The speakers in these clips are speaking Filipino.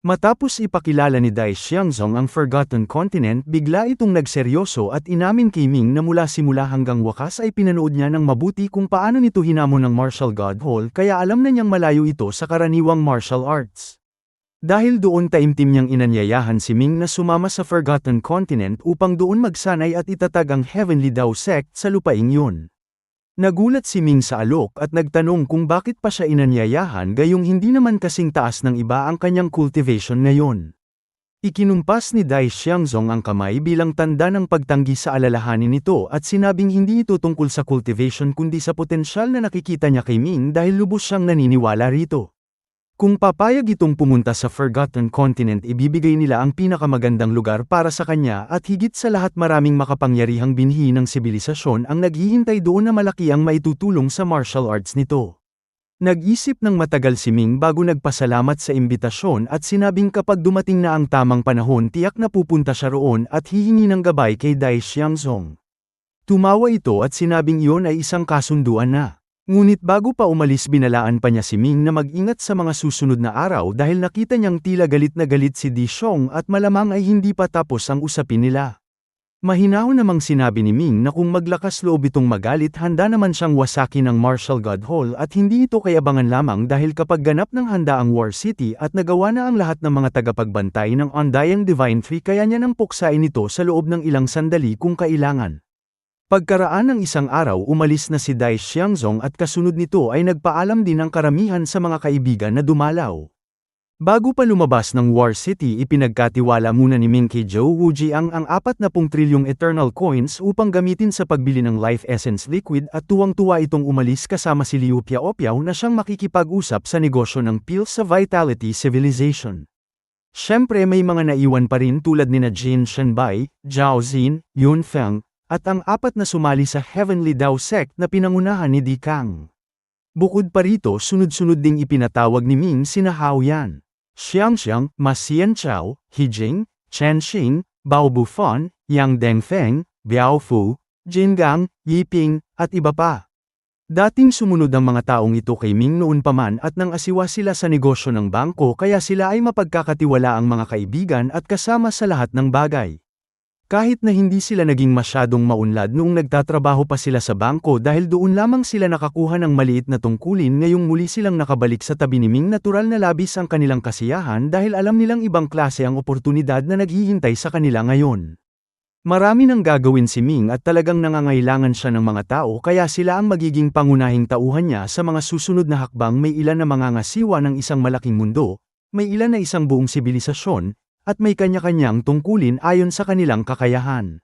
Matapos ipakilala ni Dai Xiangzong ang Forgotten Continent, bigla itong nagseryoso at inamin kay Ming na mula simula hanggang wakas ay pinanood niya ng mabuti kung paano nito hinamon ng martial god Hall, kaya alam na niyang malayo ito sa karaniwang martial arts. Dahil doon taimtim niyang inanyayahan si Ming na sumama sa Forgotten Continent upang doon magsanay at itatag ang Heavenly Dao Sect sa lupaing yun. Nagulat si Ming sa alok at nagtanong kung bakit pa siya inanyayahan gayong hindi naman kasing taas ng iba ang kanyang cultivation ngayon. Ikinumpas ni Dai Xiangzong ang kamay bilang tanda ng pagtanggi sa alalahanin nito at sinabing hindi ito tungkol sa cultivation kundi sa potensyal na nakikita niya kay Ming dahil lubos siyang naniniwala rito. Kung papayag itong pumunta sa Forgotten Continent, ibibigay nila ang pinakamagandang lugar para sa kanya at higit sa lahat maraming makapangyarihang binhi ng sibilisasyon ang naghihintay doon na malaki ang maitutulong sa martial arts nito. Nag-isip ng matagal si Ming bago nagpasalamat sa imbitasyon at sinabing kapag dumating na ang tamang panahon tiyak na pupunta siya roon at hihingi ng gabay kay Dai Xiangzong. Tumawa ito at sinabing iyon ay isang kasunduan na. Ngunit bago pa umalis binalaan pa niya si Ming na mag-ingat sa mga susunod na araw dahil nakita niyang tila galit na galit si Di Xiong at malamang ay hindi pa tapos ang usapin nila. Mahinahon namang sinabi ni Ming na kung maglakas loob itong magalit handa naman siyang wasakin ng Martial God Hall at hindi ito kayabangan lamang dahil kapag ganap ng handa ang War City at nagawa na ang lahat ng mga tagapagbantay ng Undying Divine Tree kaya niya nang puksain ito sa loob ng ilang sandali kung kailangan. Pagkaraan ng isang araw umalis na si Dai Xiangzong at kasunod nito ay nagpaalam din ang karamihan sa mga kaibigan na dumalaw. Bago pa lumabas ng War City ipinagkatiwala muna ni Ming kay Zhou Wuji ang 40 trilyong Eternal Coins upang gamitin sa pagbili ng Life Essence Liquid at tuwang-tuwa itong umalis kasama si Liu Piaopiao na siyang makikipag-usap sa negosyo ng pills sa Vitality Civilization. Siyempre may mga naiwan pa rin tulad nina Jin Shenbai, Zhao Xin, Yun Feng, at ang 4 na sumali sa Heavenly Dao Sect na pinangunahan ni Di Kang. Bukod pa rito sunod-sunod ding ipinatawag ni Ming sina Hao Yan, Xiangxiang, Ma Xianchao, He Jing, Chen Xing, Bao Bufan, Yang Dengfeng, Biao Fu, Jin Gang, Yi Ping, at iba pa. Dating sumunod ang mga taong ito kay Ming noon pa man at nang asiwa sila sa negosyo ng bangko kaya sila ay mapagkakatiwala ang mga kaibigan at kasama sa lahat ng bagay. Kahit na hindi sila naging masyadong maunlad noong nagtatrabaho pa sila sa bangko dahil doon lamang sila nakakuha ng maliit na tungkulin ngayong muli silang nakabalik sa tabi ni Ming natural na labis ang kanilang kasiyahan dahil alam nilang ibang klase ang oportunidad na naghihintay sa kanila ngayon. Marami nang gagawin si Ming at talagang nangangailangan siya ng mga tao kaya sila ang magiging pangunahing tauhan niya sa mga susunod na hakbang. May ilan na mangangasiwa ng isang malaking mundo, may ilan na isang buong sibilisasyon, at may kanya-kanyang tungkulin ayon sa kanilang kakayahan.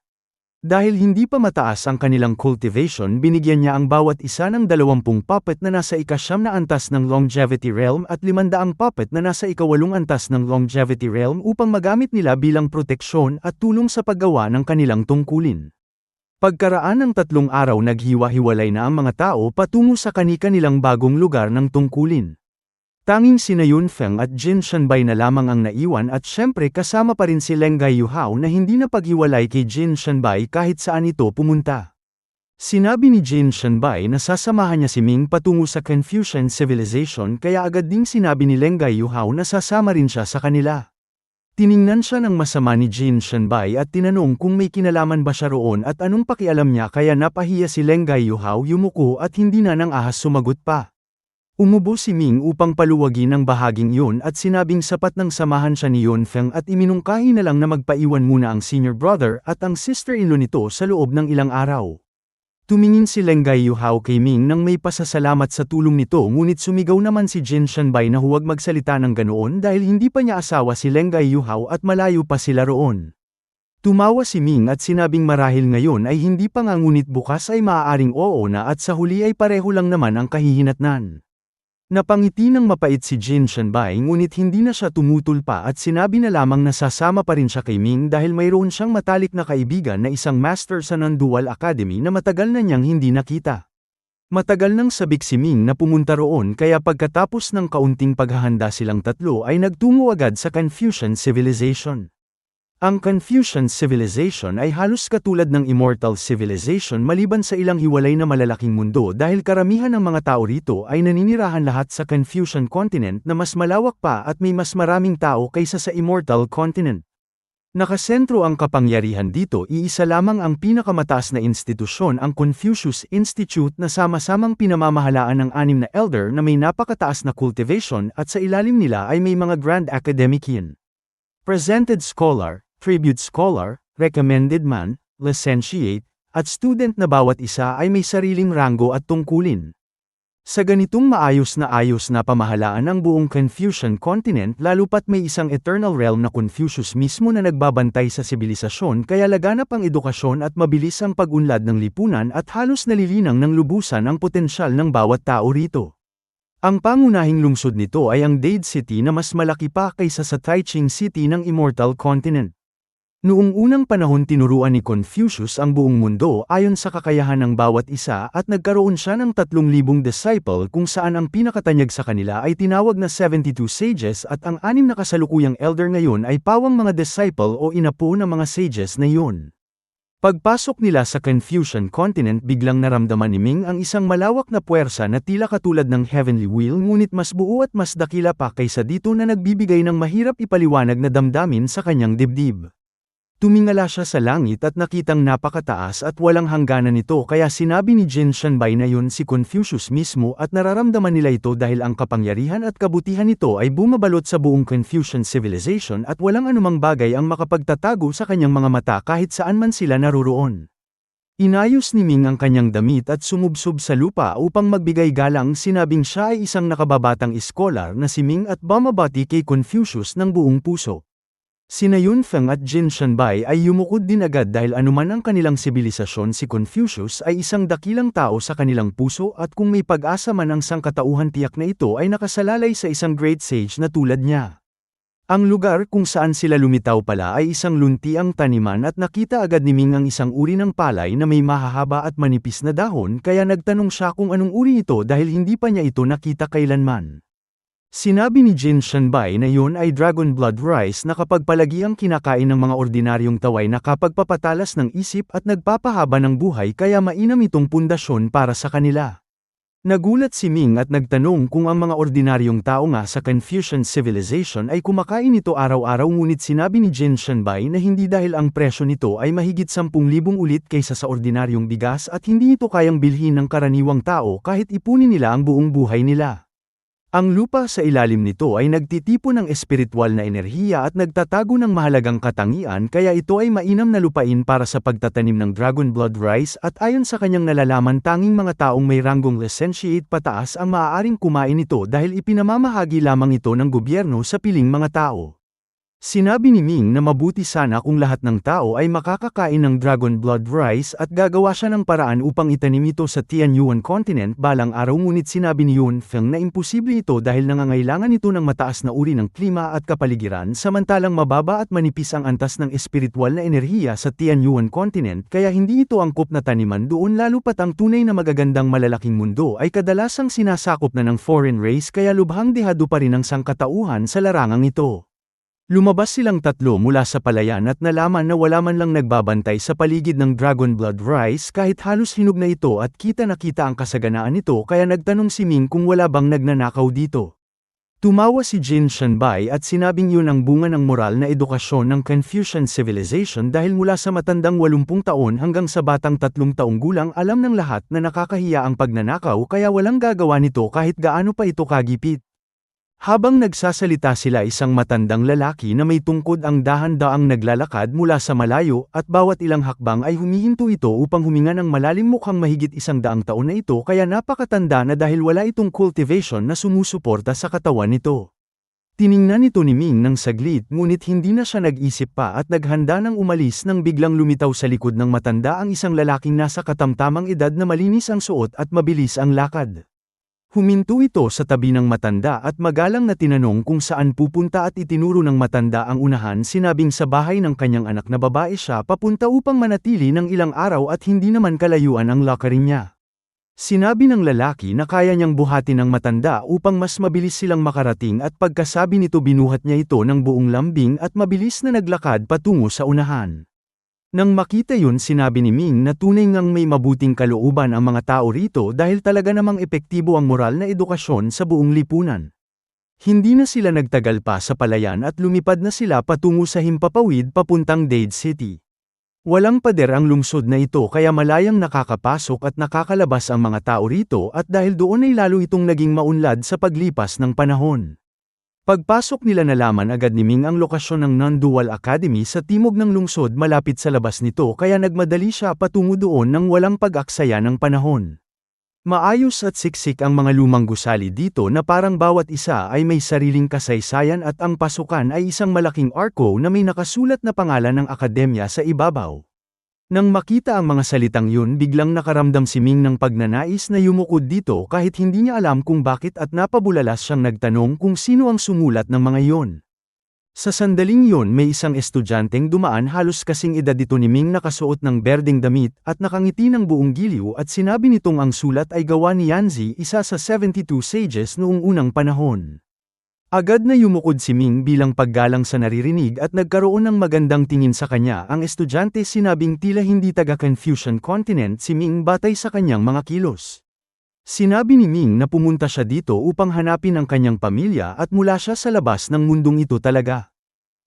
Dahil hindi pa mataas ang kanilang cultivation binigyan niya ang bawat isa ng 20 puppet na nasa ika-9 na antas ng Longevity Realm at 500 puppet na nasa ika-8 antas ng Longevity Realm upang magamit nila bilang proteksyon at tulong sa paggawa ng kanilang tungkulin. Pagkaraan ng 3 araw naghiwa-hiwalay na ang mga tao patungo sa kani-kanilang bagong lugar ng tungkulin. Tanging sina Yun Feng at Jin Shenbai na lamang ang naiwan at syempre kasama pa rin si Leng Gaiyuhao na hindi na paghiwalay kay Jin Shenbai kahit saan ito pumunta. Sinabi ni Jin Shenbai na sasamahan niya si Ming patungo sa Confucian Civilization kaya agad ding sinabi ni Leng Gaiyuhao na sasama rin siya sa kanila. Tiningnan siya ng masama ni Jin Shenbai at tinanong kung may kinalaman ba siya roon at anong pakialam niya kaya napahiya si Leng Gaiyuhao yumuko at hindi na ng ahas sumagot pa. Umubo si Ming upang paluwagin ang bahaging yun at sinabing sapat nang samahan siya ni Yun Feng at iminungkahi na lang na magpaiwan muna ang senior brother at ang sister-in-law nito sa loob ng ilang araw. Tumingin si Leng Gaiyuhao kay Ming nang may pasasalamat sa tulong nito ngunit sumigaw naman si Jin Shenbai na huwag magsalita ng ganoon dahil hindi pa niya asawa si Leng Gaiyuhao at malayo pa sila roon. Tumawa si Ming at sinabing marahil ngayon ay hindi pa nga ngunit bukas ay maaaring oo na at sa huli ay pareho lang naman ang kahihinatnan. Napangiti ng mapait si Jin Shenbai ngunit hindi na siya tumutol pa at sinabi na lamang na sasama pa rin siya kay Ming dahil mayroon siyang matalik na kaibigan na isang master sa Non-Dual Academy na matagal na niyang hindi nakita. Matagal nang sabik si Ming na pumunta roon kaya pagkatapos ng kaunting paghahanda silang tatlo ay nagtungo agad sa Confucian Civilization. Ang Confucian civilization ay halos katulad ng Immortal civilization maliban sa ilang hiwalay na malalaking mundo dahil karamihan ng mga tao rito ay naninirahan lahat sa Confucian continent na mas malawak pa at may mas maraming tao kaysa sa Immortal continent. Nakasentro ang kapangyarihan dito, iisa lamang ang pinakamataas na institusyon, ang Confucius Institute, na sama-samang pinamamahalaan ng 6 na elder na may napakataas na cultivation at sa ilalim nila ay may mga Grand Academician, Presented Scholar, Tribute Scholar, Recommended Man, Licentiate, at Student na bawat isa ay may sariling ranggo at tungkulin. Sa ganitong ayos na pamahalaan ng buong Confucian continent, lalo pat may isang eternal realm na Confucius mismo na nagbabantay sa sibilisasyon, kaya laganap ang edukasyon at mabilis ang pag-unlad ng lipunan at halos nalilinang ng lubusan ang potensyal ng bawat tao rito. Ang pangunahing lungsod nito ay ang Dade City na mas malaki pa kaysa sa Taiching City ng Immortal Continent. Noong unang panahon tinuruan ni Confucius ang buong mundo ayon sa kakayahan ng bawat isa at nagkaroon siya ng 3,000 disciple kung saan ang pinakatanyag sa kanila ay tinawag na 72 sages at ang 6 na kasalukuyang elder ngayon ay pawang mga disciple o inapo ng mga sages na iyon. Pagpasok nila sa Confucian continent, biglang naramdaman ni Ming ang isang malawak na puwersa na tila katulad ng heavenly wheel ngunit mas buo at mas dakila pa kaysa dito na nagbibigay ng mahirap ipaliwanag na damdamin sa kanyang dibdib. Tumingala siya sa langit at nakitang napakataas at walang hangganan nito, kaya sinabi ni Jin Shanbai na yun si Confucius mismo at nararamdaman nila ito dahil ang kapangyarihan at kabutihan nito ay bumabalot sa buong Confucian civilization at walang anumang bagay ang makapagtatago sa kanyang mga mata kahit saan man sila naroroon. Inayos ni Ming ang kanyang damit at sumubsob sa lupa upang magbigay galang, sinabing siya ay isang nakababatang iskolar na si Ming at bumabati kay Confucius ng buong puso. Sina Yunfeng at Jin Shanbai ay yumukod din agad dahil anuman ang kanilang sibilisasyon, si Confucius ay isang dakilang tao sa kanilang puso at kung may pag-asa man ang sangkatauhan, tiyak na ito ay nakasalalay sa isang great sage na tulad niya. Ang lugar kung saan sila lumitaw pala ay isang luntiang taniman at nakita agad ni Ming ang isang uri ng palay na may mahahaba at manipis na dahon, kaya nagtanong siya kung anong uri ito dahil hindi pa niya ito nakita kailanman. Sinabi ni Jin Shanbai na yun ay dragon blood rice na kapag palagi ang kinakain ng mga ordinaryong taway na kapagpapatalas ng isip at nagpapahaba ng buhay, kaya mainam itong pundasyon para sa kanila. Nagulat si Ming at nagtanong kung ang mga ordinaryong tao nga sa Confucian civilization ay kumakain nito araw-araw, ngunit sinabi ni Jin Shanbai na hindi dahil ang presyo nito ay mahigit 10,000 ulit kaysa sa ordinaryong bigas at hindi ito kayang bilhin ng karaniwang tao kahit ipunin nila ang buong buhay nila. Ang lupa sa ilalim nito ay nagtitipon ng espiritual na enerhiya at nagtatago ng mahalagang katangian, kaya ito ay mainam na lupain para sa pagtatanim ng dragon blood rice at ayon sa kanyang nalalaman, tanging mga taong may ranggong licentiate pataas ang maaaring kumain nito dahil ipinamamahagi lamang ito ng gobyerno sa piling mga tao. Sinabi ni Ming na mabuti sana kung lahat ng tao ay makakakain ng dragon blood rice at gagawa siya ng paraan upang itanim ito sa Tianyuan continent balang araw, ngunit sinabi ni Yunfeng na imposible ito dahil nangangailangan ito ng mataas na uri ng klima at kapaligiran, samantalang mababa at manipis ang antas ng espiritual na enerhiya sa Tianyuan continent, kaya hindi ito angkop na taniman doon, lalo pat ang tunay na magagandang malalaking mundo ay kadalasang sinasakop na ng foreign race, kaya lubhang dehado pa rin ang sangkatauhan sa larangang ito. Lumabas silang tatlo mula sa palayan at nalaman na wala man lang nagbabantay sa paligid ng dragon blood rice kahit halos hinog na ito at kita ang kasaganaan nito, kaya nagtanong si Ming kung wala bang nagnanakaw dito. Tumawa si Jin Shanbai at sinabing yun ang bunga ng moral na edukasyon ng Confucian civilization dahil mula sa matandang 80 taon hanggang sa batang 3 taong gulang, alam ng lahat na nakakahiya ang pagnanakaw, kaya walang gagawa nito kahit gaano pa ito kagipit. Habang nagsasalita sila, isang matandang lalaki na may tungkod ang dahan-daang naglalakad mula sa malayo at bawat ilang hakbang ay humihinto ito upang huminga ng malalim, mukhang mahigit 100 taon na ito, kaya napakatanda na dahil wala itong cultivation na sumusuporta sa katawan nito. Tiningnan ito ni Ming ng saglit, ngunit hindi na siya nag-isip pa at naghanda ng umalis nang biglang lumitaw sa likod ng matanda ang isang lalaking nasa katamtamang edad na malinis ang suot at mabilis ang lakad. Huminto ito sa tabi ng matanda at magalang na tinanong kung saan pupunta at itinuro ng matanda ang unahan, sinabing sa bahay ng kanyang anak na babae siya papunta upang manatili ng ilang araw at hindi naman kalayuan ang lakarin niya. Sinabi ng lalaki na kaya niyang buhatin ang matanda upang mas mabilis silang makarating at pagkasabi nito binuhat niya ito ng buong lambing at mabilis na naglakad patungo sa unahan. Nang makita yun sinabi ni Ming na tunay ngang may mabuting kalooban ang mga tao rito dahil talaga namang epektibo ang moral na edukasyon sa buong lipunan. Hindi na sila nagtagal pa sa palayan at lumipad na sila patungo sa himpapawid papuntang Dade City. Walang pader ang lungsod na ito kaya malayang nakakapasok at nakakalabas ang mga tao rito at dahil doon ay lalo itong naging maunlad sa paglipas ng panahon. Pagpasok nila nalaman agad ni Ming ang lokasyon ng Non-Dual Academy sa timog ng lungsod malapit sa labas nito kaya nagmadali siya patungo doon nang walang pag-aksaya ng panahon. Maayos at siksik ang mga lumang gusali dito na parang bawat isa ay may sariling kasaysayan at ang pasukan ay isang malaking arko na may nakasulat na pangalan ng akademya sa ibabaw. Nang makita ang mga salitang yun biglang nakaramdam si Ming ng pagnanais na yumukod dito kahit hindi niya alam kung bakit at napabulalas siyang nagtanong kung sino ang sumulat ng mga yon. Sa sandaling yon may isang estudyanteng dumaan halos kasing edad dito ni Ming nakasuot ng berdeng damit at nakangiti ng buong giliw at sinabi nitong ang sulat ay gawa ni Yanzi isa sa 72 sages noong unang panahon. Agad na yumukod si Ming bilang paggalang sa naririnig at nagkaroon ng magandang tingin sa kanya ang estudyante sinabing tila hindi taga-Confucian continent si Ming batay sa kanyang mga kilos. Sinabi ni Ming na pumunta siya dito upang hanapin ang kanyang pamilya at mula siya sa labas ng mundong ito talaga.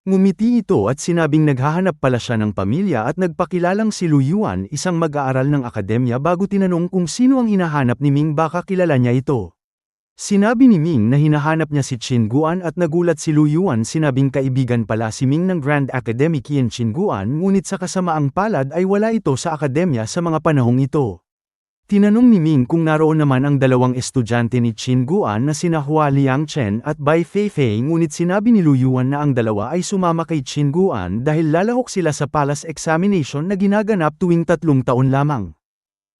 Ngumiti ito at sinabing naghahanap pala siya ng pamilya at nagpakilalang si Lu Yuan isang mag-aaral ng akademya bago tinanong kung sino ang hinahanap ni Ming baka kilala niya ito. Sinabi ni Ming na hinahanap niya si Qin Guan at nagulat si Lu Yuan sinabing kaibigan pala si Ming ng Grand Academy Qin Qin Guan ngunit sa kasamaang palad ay wala ito sa akademya sa mga panahong ito. Tinanong ni Ming kung naroon naman ang dalawang estudyante ni Qin Guan na sina Hua Liangchen at Bai Feifei ngunit sinabi ni Lu Yuan na ang dalawa ay sumama kay Qin Guan dahil lalahok sila sa palace examination na ginaganap tuwing 3 taon lamang.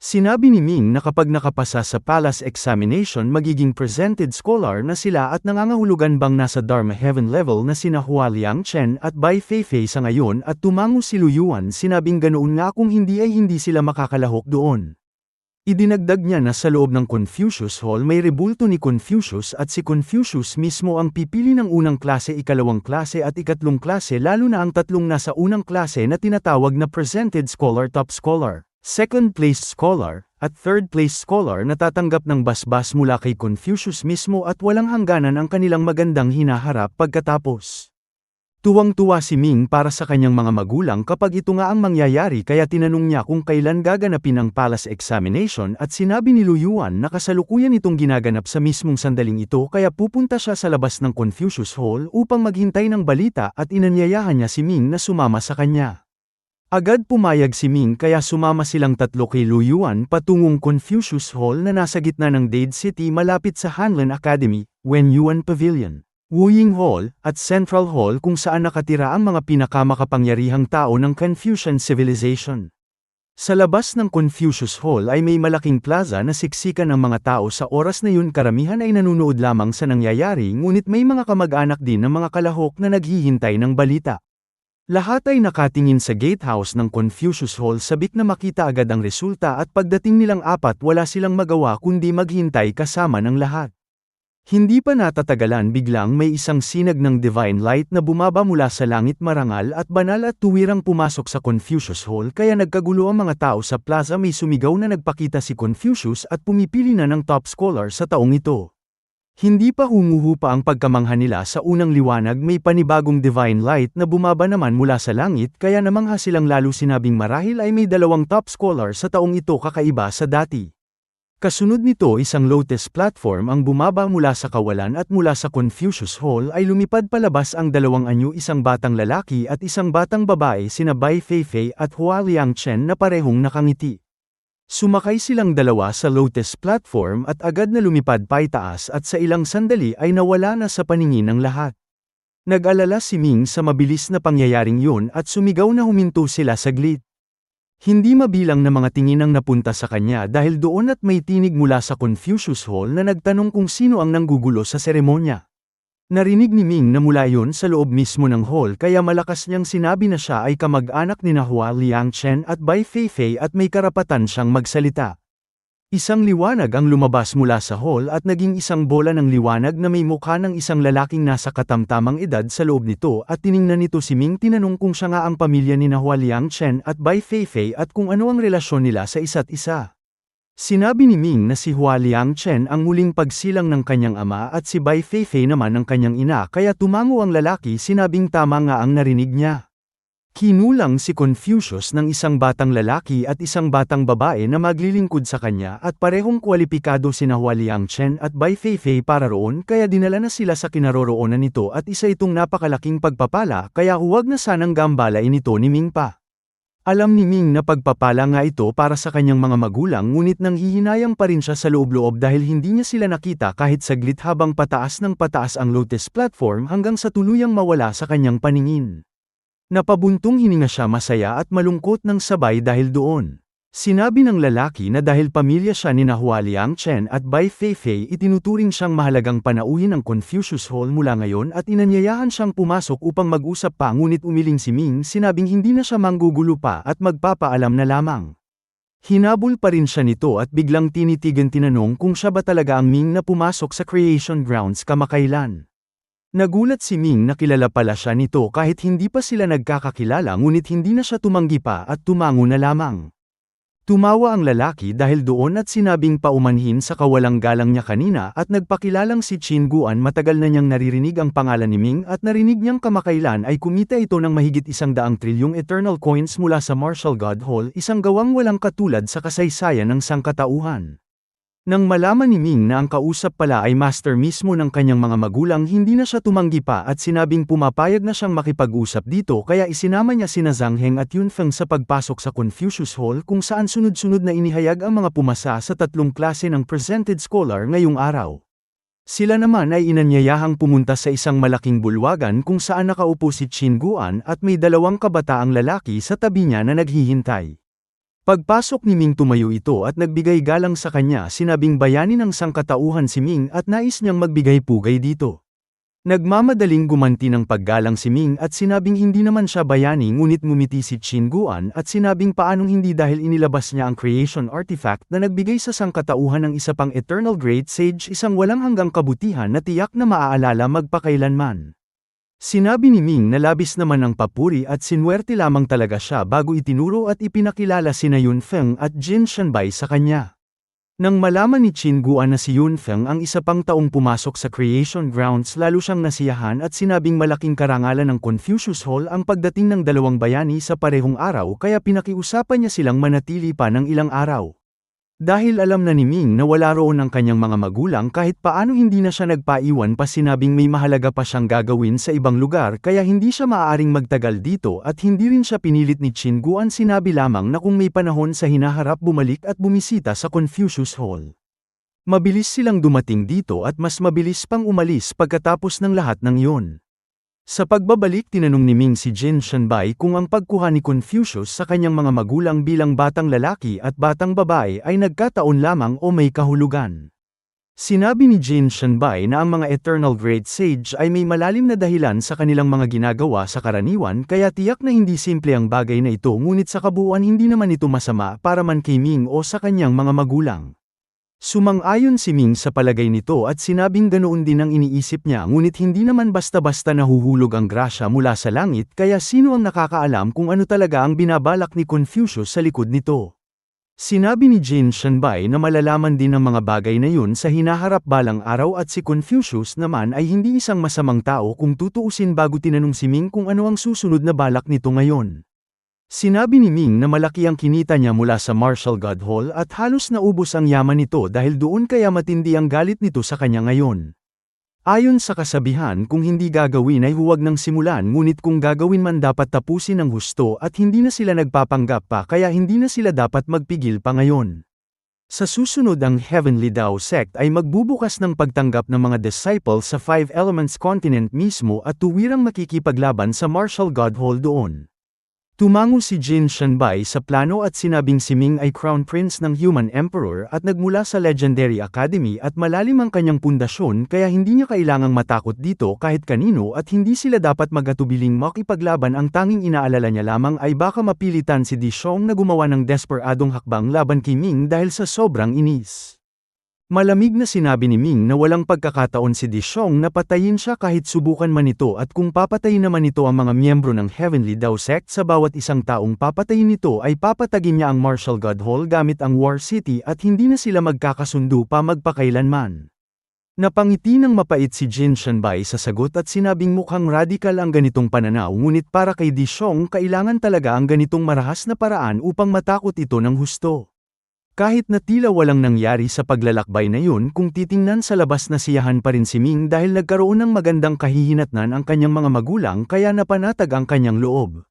Sinabi ni Ming na kapag nakapasa sa palace examination magiging presented scholar na sila at nangangahulugan bang nasa Dharma Heaven level na sina Hua Liangchen at Bai Feifei sa ngayon at tumango si Lu Yuan sinabing ganoon nga kung hindi ay hindi sila makakalahok doon. Idinagdag niya na sa loob ng Confucius Hall may rebulto ni Confucius at si Confucius mismo ang pipili ng unang klase, ikalawang klase at ikatlong klase lalo na ang tatlong nasa unang klase na tinatawag na presented scholar, top scholar, second place scholar, at third place scholar na tatanggap ng basbas mula kay Confucius mismo at walang hangganan ang kanilang magandang hinaharap pagkatapos. Tuwang-tuwa si Ming para sa kanyang mga magulang kapag ito nga ang mangyayari kaya tinanong niya kung kailan gaganapin ang palace examination at sinabi ni Lu Yuan na kasalukuyan itong ginaganap sa mismong sandaling ito kaya pupunta siya sa labas ng Confucius Hall upang maghintay ng balita at inanyayahan niya si Ming na sumama sa kanya. Agad pumayag si Ming kaya sumama silang tatlo kay Lu Yuan patungong Confucius Hall na nasa gitna ng Dade City malapit sa Hanlin Academy, Wen Yuan Pavilion, Wuying Hall, at Central Hall kung saan nakatira ang mga pinakamakapangyarihang tao ng Confucian Civilization. Sa labas ng Confucius Hall ay may malaking plaza na siksikan ng mga tao sa oras na yun karamihan ay nanunood lamang sa nangyayari ngunit may mga kamag-anak din ng mga kalahok na naghihintay ng balita. Lahat ay nakatingin sa gatehouse ng Confucius Hall sabik na makita agad ang resulta at pagdating nilang apat wala silang magawa kundi maghintay kasama ng lahat. Hindi pa natatagalan biglang may isang sinag ng divine light na bumaba mula sa langit marangal at banal at tuwirang pumasok sa Confucius Hall kaya nagkagulo ang mga tao sa plaza may sumigaw na nagpakita si Confucius at pumipili na ng top scholar sa taong ito. Hindi pa humuhupa ang pagkamangha nila sa unang liwanag may panibagong divine light na bumaba naman mula sa langit kaya namangha silang lalo sinabing marahil ay may dalawang top scholar sa taong ito kakaiba sa dati. Kasunod nito isang lotus platform ang bumaba mula sa kawalan at mula sa Confucius Hall ay lumipad palabas ang dalawang anyo isang batang lalaki at isang batang babae sina Bai Feifei at Hua Liangchen na parehong nakangiti. Sumakay silang dalawa sa lotus platform at agad na lumipad paitaas at sa ilang sandali ay nawala na sa paningin ng lahat. Nag-alala si Ming sa mabilis na pangyayaring yun at sumigaw na huminto sila saglit. Hindi mabilang na mga tingin ang napunta sa kanya dahil doon at may tinig mula sa Confucius Hall na nagtanong kung sino ang nanggugulo sa seremonya. Narinig ni Ming na mula yon sa loob mismo ng hall kaya malakas niyang sinabi na siya ay kamag-anak ni Hua Liangchen at Bai Feifei at may karapatan siyang magsalita. Isang liwanag ang lumabas mula sa hall at naging isang bola ng liwanag na may mukha ng isang lalaking nasa katamtamang edad sa loob nito at tiningnan nito si Ming. Tinanong kung siya nga ang pamilya ni Hua Liangchen at Bai Feifei at kung ano ang relasyon nila sa isa't isa. Sinabi ni Ming na si Hua Liangchen ang muling pagsilang ng kanyang ama at si Bai Feifei naman ang kanyang ina, kaya tumango ang lalaki. Sinabing tama nga ang narinig niya. Kinulang si Confucius ng isang batang lalaki at isang batang babae na maglilingkod sa kanya at parehong kwalipikado sina Hua Liangchen at Bai Feifei para roon, kaya dinala na sila sa kinaroroonan nito at isa itong napakalaking pagpapala, kaya huwag na sanang gambalain ito ni Ming pa. Alam ni Ming na pagpapala nga ito para sa kanyang mga magulang, ngunit nanghihinayang pa rin siya sa loob-loob dahil hindi niya sila nakita kahit saglit habang pataas ng pataas ang Lotus platform hanggang sa tuluyang mawala sa kanyang paningin. Napabuntong hininga siya, masaya at malungkot ng sabay dahil doon. Sinabi ng lalaki na dahil pamilya siya ni Hua Liangchen at Bai Feifei, itinuturing siyang mahalagang panauhin ng Confucius Hall mula ngayon at inanyayahan siyang pumasok upang mag-usap pa, ngunit umiling si Ming. Sinabing hindi na siya manggugulo pa at magpapaalam na lamang. Hinabol pa rin siya nito at biglang tinitigan, tinanong kung siya ba talaga ang Ming na pumasok sa Creation Grounds kamakailan. Nagulat si Ming na kilala pala siya nito kahit hindi pa sila nagkakakilala, ngunit hindi na siya tumanggi pa at tumango na lamang. Tumawa ang lalaki dahil doon at sinabing paumanhin sa kawalang galang niya kanina at nagpakilalang si Qin Guan. Matagal na niyang naririnig ang pangalan ni Ming at narinig niyang kamakailan ay kumita ito ng mahigit 100 trilyong eternal coins mula sa Martial God Hall, isang gawang walang katulad sa kasaysayan ng sangkatauhan. Nang malaman ni Ming na ang kausap pala ay master mismo ng kanyang mga magulang, hindi na siya tumanggi pa at sinabing pumapayag na siyang makipag-usap dito, kaya isinama niya sina Zhang Heng at Yun Feng sa pagpasok sa Confucius Hall, kung saan sunod-sunod na inihayag ang mga pumasa sa 3 klase ng presented scholar ngayong araw. Sila naman ay inanyayahang pumunta sa isang malaking bulwagan kung saan nakaupo si Qin Guan at may 2 kabataang lalaki sa tabi niya na naghihintay. Pagpasok ni Ming, tumayo ito at nagbigay galang sa kanya. Sinabing bayani ng sangkatauhan si Ming at nais niyang magbigay pugay dito. Nagmamadaling gumanti ng paggalang si Ming at sinabing hindi naman siya bayani, ngunit ngumiti si Qin Guan at sinabing paanong hindi, dahil inilabas niya ang creation artifact na nagbigay sa sangkatauhan ng isa pang eternal great sage, isang walang hanggang kabutihan na tiyak na maaalala magpakailanman. Sinabi ni Ming na labis naman ang papuri at sinuwerte lamang talaga siya bago itinuro at ipinakilala sina Yun Feng at Jin Shanbai sa kanya. Nang malaman ni Qin Guan na si Yun Feng ang isa pang taong pumasok sa Creation Grounds, lalo siyang nasiyahan at sinabing malaking karangalan ng Confucius Hall ang pagdating ng 2 bayani sa parehong araw, kaya pinakiusapan niya silang manatili pa ng ilang araw. Dahil alam na ni Ming na wala roon ang kanyang mga magulang, kahit paano hindi na siya nagpaiwan pa. Sinabing may mahalaga pa siyang gagawin sa ibang lugar, kaya hindi siya maaaring magtagal dito at hindi rin siya pinilit ni Qin Guan. Sinabi lamang na kung may panahon sa hinaharap, bumalik at bumisita sa Confucius Hall. Mabilis silang dumating dito at mas mabilis pang umalis pagkatapos ng lahat ng iyon. Sa pagbabalik, tinanong ni Ming si Jin Shanbai kung ang pagkuha ni Confucius sa kanyang mga magulang bilang batang lalaki at batang babae ay nagkataon lamang o may kahulugan. Sinabi ni Jin Shanbai na ang mga Eternal Great Sage ay may malalim na dahilan sa kanilang mga ginagawa sa karaniwan, kaya tiyak na hindi simple ang bagay na ito, ngunit sa kabuuan hindi naman ito masama para man kay Ming o sa kanyang mga magulang. Sumang-ayon si Ming sa palagay nito at sinabing ganoon din ang iniisip niya, ngunit hindi naman basta-basta nahuhulog ang grasya mula sa langit, kaya sino ang nakakaalam kung ano talaga ang binabalak ni Confucius sa likod nito. Sinabi ni Jin Shanbai na malalaman din ang mga bagay na yun sa hinaharap balang araw at si Confucius naman ay hindi isang masamang tao kung tutuusin. Bago tinanong si Ming kung ano ang susunod na balak nito ngayon. Sinabi ni Ming na malaki ang kinita niya mula sa Martial God Hall at halos naubos ang yaman nito dahil doon, kaya matindi ang galit nito sa kanya ngayon. Ayon sa kasabihan, kung hindi gagawin ay huwag nang simulan, ngunit kung gagawin man dapat tapusin ng husto at hindi na sila nagpapanggap pa, kaya hindi na sila dapat magpigil pa ngayon. Sa susunod, ang Heavenly Dao Sect ay magbubukas ng pagtanggap ng mga disciples sa 5 Elements Continent mismo at tuwirang makikipaglaban sa Martial God Hall doon. Tumango si Jin Shanbai sa plano at sinabing si Ming ay Crown Prince ng Human Emperor at nagmula sa Legendary Academy at malalim ang kanyang pundasyon kaya hindi niya kailangang matakot dito kahit kanino at hindi sila dapat magatubiling makipaglaban. Ang tanging inaalala niya lamang ay baka mapilitan si Di Xiong na gumawa ng desperadong hakbang laban kay Ming dahil sa sobrang inis. Malamig na sinabi ni Ming na walang pagkakataon si Di Xiong na patayin siya kahit subukan man ito at kung papatayin naman ito ang mga miyembro ng Heavenly Dao Sect sa bawat isang taong papatayin nito ay papatagin niya ang Martial God Hall gamit ang War City at hindi na sila magkakasundo pa magpakailanman. Napangiti ng mapait si Jin Shanbai sa sagot at sinabing mukhang radikal ang ganitong pananaw ngunit para kay Di Xiong kailangan talaga ang ganitong marahas na paraan upang matakot ito ng husto. Kahit na tila walang nangyari sa paglalakbay na yun kung titingnan sa labas nasiyahan pa rin si Ming dahil nagkaroon ng magandang kahihinatnan ang kanyang mga magulang kaya napanatag ang kanyang loob.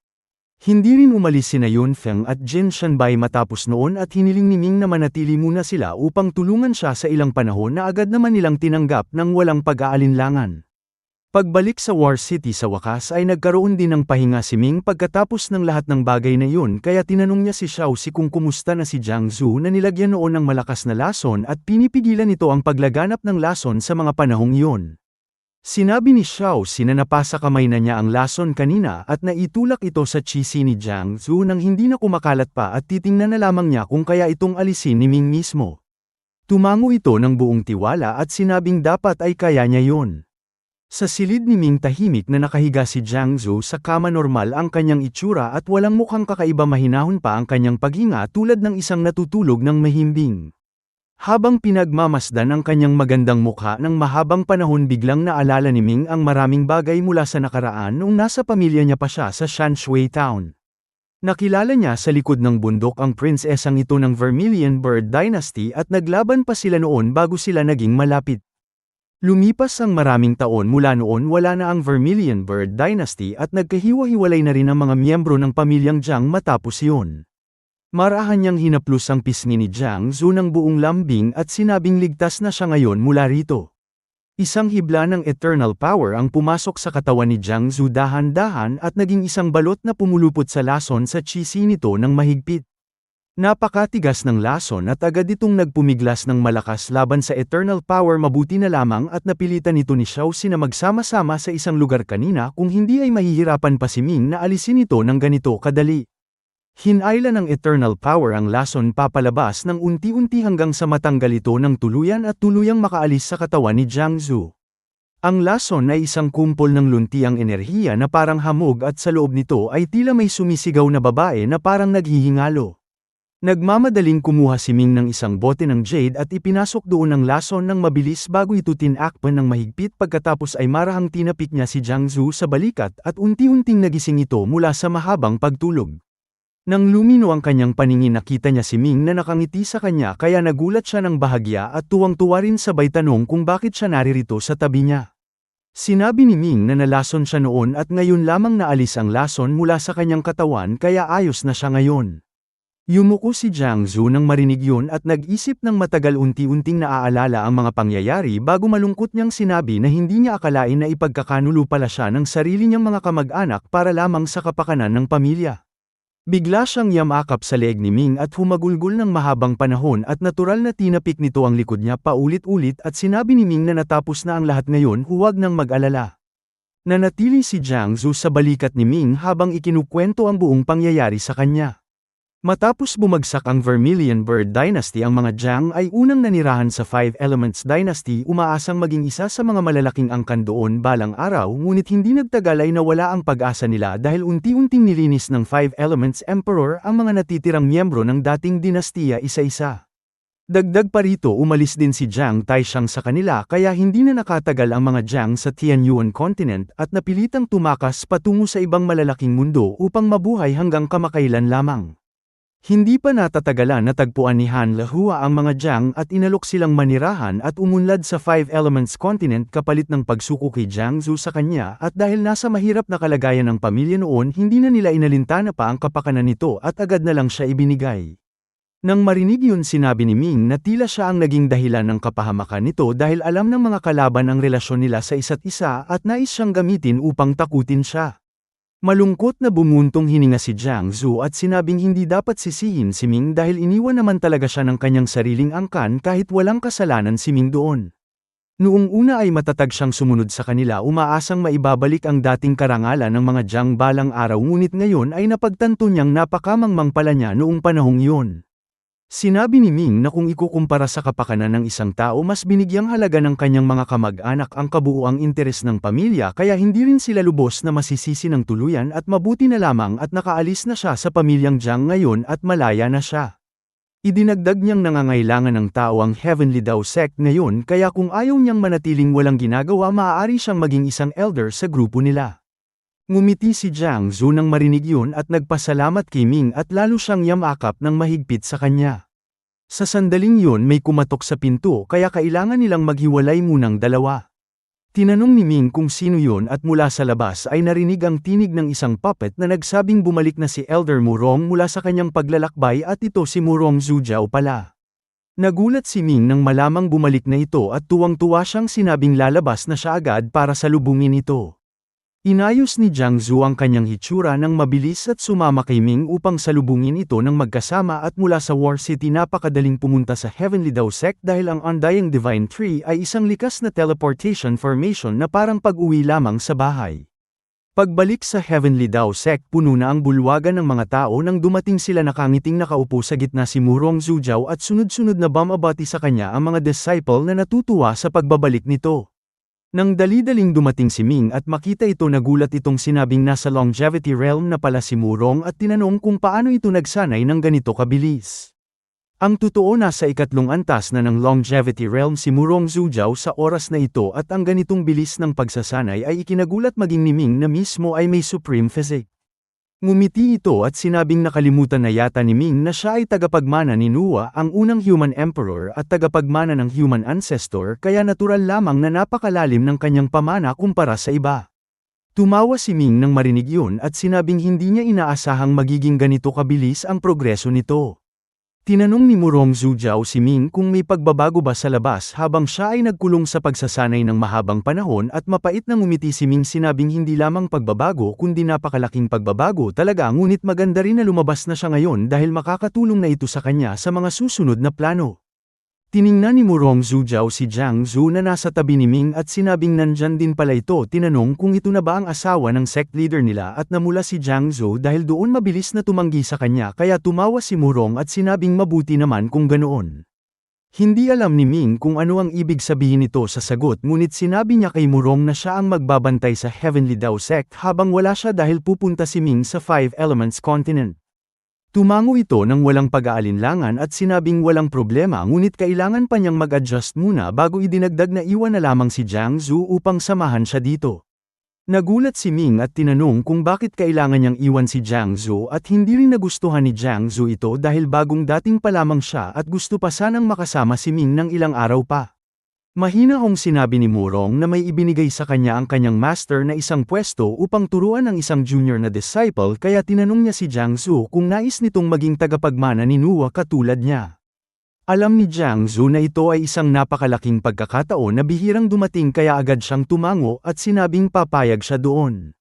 Hindi rin umalis sina Yun Feng at Jin Shanbai matapos noon at hiniling ni Ming na manatili muna sila upang tulungan siya sa ilang panahon na agad naman nilang tinanggap ng walang pag-aalinlangan. Pagbalik sa War City sa wakas ay nagkaroon din ng pahinga si Ming pagkatapos ng lahat ng bagay na yun kaya tinanong niya si Xiao Si kung kumusta na si Jiang Zhu na nilagyan noon ng malakas na lason at pinipigilan nito ang paglaganap ng lason sa mga panahong iyon. Sinabi ni Xiao Si na napasa kamay na niya ang lason kanina at naitulak ito sa chisi ni Jiang Zhu nang hindi na kumakalat pa at titingnan na lamang niya kung kaya itong alisin ni Ming mismo. Tumango ito ng buong tiwala at sinabing dapat ay kaya niya yun. Sa silid ni Ming tahimik na nakahiga si Jiang Zhu sa kama normal ang kanyang itsura at walang mukhang kakaiba mahinahon pa ang kanyang paghinga tulad ng isang natutulog ng mahimbing. Habang pinagmamasdan ang kanyang magandang mukha ng mahabang panahon biglang naalala ni Ming ang maraming bagay mula sa nakaraan noong nasa pamilya niya pa siya sa Shanshui Town. Nakilala niya sa likod ng bundok ang prinsesang ito ng Vermilion Bird Dynasty at naglaban pa sila noon bago sila naging malapit. Lumipas ang maraming taon mula noon wala na ang Vermilion Bird Dynasty at nagkahiwa-hiwalay na rin ang mga miyembro ng pamilyang Jiang matapos yun. Marahan niyang hinaplos ang pisngi ni Jiang Zhu ng buong lambing at sinabing ligtas na siya ngayon mula rito. Isang hibla ng eternal power ang pumasok sa katawan ni Jiang Zhu dahan-dahan at naging isang balot na pumulupot sa lason sa chisi nito ng mahigpit. Napakatigas ng lason at agad itong nagpumiglas ng malakas laban sa eternal power mabuti na lamang at napilitan ito ni Xiao Si na magsama-sama sa isang lugar kanina kung hindi ay mahihirapan pa si Ming na alisin ito ng ganito kadali. Hinayla ng eternal power ang lason papalabas ng unti-unti hanggang sa matanggal ito ng tuluyan at tuluyang makaalis sa katawan ni Jiang Zhu. Ang lason ay isang kumpol ng luntiang enerhiya na parang hamog at sa loob nito ay tila may sumisigaw na babae na parang naghihingalo. Nagmamadaling kumuha si Ming ng isang bote ng jade at ipinasok doon ang lason ng mabilis bago ito tinakpan ng mahigpit pagkatapos ay marahang tinapik niya si Jiang Zhu sa balikat at unti-unting nagising ito mula sa mahabang pagtulog. Nang lumino ang kanyang paningin nakita niya si Ming na nakangiti sa kanya kaya nagulat siya ng bahagya at tuwang-tuwa rin sabay tanong kung bakit siya naririto sa tabi niya. Sinabi ni Ming na nalason siya noon at ngayon lamang naalis ang lason mula sa kanyang katawan kaya ayos na siya ngayon. Yumuko si Jiang Zhu nang marinig yun at nag-isip ng matagal unti-unting naaalala ang mga pangyayari bago malungkot niyang sinabi na hindi niya akalain na ipagkakanulo pala siya ng sarili niyang mga kamag-anak para lamang sa kapakanan ng pamilya. Bigla siyang yamakap sa leeg ni Ming at humagulgol ng mahabang panahon at natural na tinapik nito ang likod niya paulit-ulit at sinabi ni Ming na natapos na ang lahat ngayon huwag nang mag-alala. Nanatili si Jiang Zhu sa balikat ni Ming habang ikinukwento ang buong pangyayari sa kanya. Matapos bumagsak ang Vermilion Bird Dynasty ang mga Jiang ay unang nanirahan sa Five Elements Dynasty umaasang maging isa sa mga malalaking angkan doon balang araw ngunit hindi nagtagal ay nawala ang pag-asa nila dahil unti-unting nilinis ng Five Elements Emperor ang mga natitirang miyembro ng dating dinastiya isa-isa. Dagdag pa rito umalis din si Jiang Taishan sa kanila kaya hindi na nakatagal ang mga Jiang sa Tianyuan Continent at napilitang tumakas patungo sa ibang malalaking mundo upang mabuhay hanggang kamakailan lamang. Hindi pa natatagalan natagpuan ni Han Lehua ang mga Jiang at inalok silang manirahan at umunlad sa Five Elements Continent kapalit ng pagsuko kay Jiang Zhu sa kanya at dahil nasa mahirap na kalagayan ng pamilya noon hindi na nila inalintana pa ang kapakanan nito at agad na lang siya ibinigay. Nang marinig yun sinabi ni Ming na tila siya ang naging dahilan ng kapahamakan nito dahil alam ng mga kalaban ang relasyon nila sa isa't isa at nais siyang gamitin upang takutin siya. Malungkot na bumuntong hininga si Jiang Zhu at sinabing hindi dapat sisihin si Ming dahil iniwan naman talaga siya ng kanyang sariling angkan kahit walang kasalanan si Ming doon. Noong una ay matatag siyang sumunod sa kanila, umaasang maibabalik ang dating karangalan ng mga Jiang balang araw, ngunit ngayon ay napagtanto niyang napakamangmang pala niya noong panahong iyon. Sinabi ni Ming na kung ikukumpara sa kapakanan ng isang tao, mas binigyang halaga ng kanyang mga kamag-anak ang kabuuang interes ng pamilya, kaya hindi rin sila lubos na masisisi ng tuluyan at mabuti na lamang at nakaalis na siya sa pamilyang Jiang ngayon at malaya na siya. Idinagdag niyang nangangailangan ng tao ang Heavenly Dao Sect ngayon, kaya kung ayaw niyang manatiling walang ginagawa, maaari siyang maging isang elder sa grupo nila. Ngumiti si Jiang Zhu nang marinig yun at nagpasalamat kay Ming at lalo siyang yamakap ng mahigpit sa kanya. Sa sandaling yun may kumatok sa pinto, kaya kailangan nilang maghiwalay munang dalawa. Tinanong ni Ming kung sino yun at mula sa labas ay narinig ang tinig ng isang puppet na nagsabing bumalik na si Elder Murong mula sa kanyang paglalakbay at ito si Murong Zhujiao pala. Nagulat si Ming nang malamang bumalik na ito at tuwang-tuwa siyang sinabing lalabas na siya agad para salubungin ito. Inayos ni Jiang Zhu ang kanyang hitsura ng mabilis at sumama kay Ming upang salubungin ito ng magkasama, at mula sa War City napakadaling pumunta sa Heavenly Dao Sect dahil ang Undying Divine Tree ay isang likas na teleportation formation na parang pag-uwi lamang sa bahay. Pagbalik sa Heavenly Dao Sect, puno na ang bulwagan ng mga tao nang dumating sila. Nakangiting nakaupo sa gitna si Murong Zhujiao at sunod-sunod na bumabati sa kanya ang mga disciple na natutuwa sa pagbabalik nito. Nang dali-daling dumating si Ming at makita ito, nagulat itong sinabing nasa longevity realm na pala si Murong at tinanong kung paano ito nagsanay ng ganito kabilis. Ang totoo, nasa ikatlong antas na ng longevity realm si Murong Zhujiao sa oras na ito at ang ganitong bilis ng pagsasanay ay ikinagulat maging ni Ming na mismo ay may supreme physique. Ngumiti ito at sinabing nakalimutan na yata ni Ming na siya ay tagapagmana ni Nuwa, ang unang human emperor at tagapagmana ng human ancestor, kaya natural lamang na napakalalim ng kanyang pamana kumpara sa iba. Tumawa si Ming nang marinig yun at sinabing hindi niya inaasahang magiging ganito kabilis ang progreso nito. Tinanong ni Murong Zhujiao si Ming kung may pagbabago ba sa labas habang siya ay nagkulong sa pagsasanay ng mahabang panahon, at mapait na ngumiti si Ming, sinabing hindi lamang pagbabago kundi napakalaking pagbabago talaga, ngunit maganda rin na lumabas na siya ngayon dahil makakatulong na ito sa kanya sa mga susunod na plano. Tiningnan ni Murong Zhujiao si Jiang Zhu na nasa tabi ni Ming at sinabing nandyan din pala ito. Tinanong kung ito na ba ang asawa ng sect leader nila at namula si Jiang Zhu dahil doon mabilis na tumanggi sa kanya, kaya tumawa si Murong at sinabing mabuti naman kung ganoon. Hindi alam ni Ming kung ano ang ibig sabihin nito sa sagot, ngunit sinabi niya kay Murong na siya ang magbabantay sa Heavenly Dao Sect habang wala siya dahil pupunta si Ming sa Five Elements Continent. Tumango ito ng walang pag-aalinlangan at sinabing walang problema, ngunit kailangan pa niyang mag-adjust muna bago idinagdag na iwan na lamang si Jiang Zhu upang samahan siya dito. Nagulat si Ming at tinanong kung bakit kailangan niyang iwan si Jiang Zhu, at hindi rin nagustuhan ni Jiang Zhu ito dahil bagong dating pa lamang siya at gusto pa sanang makasama si Ming ng ilang araw pa. Mahinahong sinabi ni Murong na may ibinigay sa kanya ang kanyang master na isang pwesto upang turuan ang isang junior na disciple, kaya tinanong niya si Jiang Zhu kung nais nitong maging tagapagmana ni Nuwa katulad niya. Alam ni Jiang Zhu na ito ay isang napakalaking pagkakataon na bihirang dumating, kaya agad siyang tumango at sinabing papayag siya doon.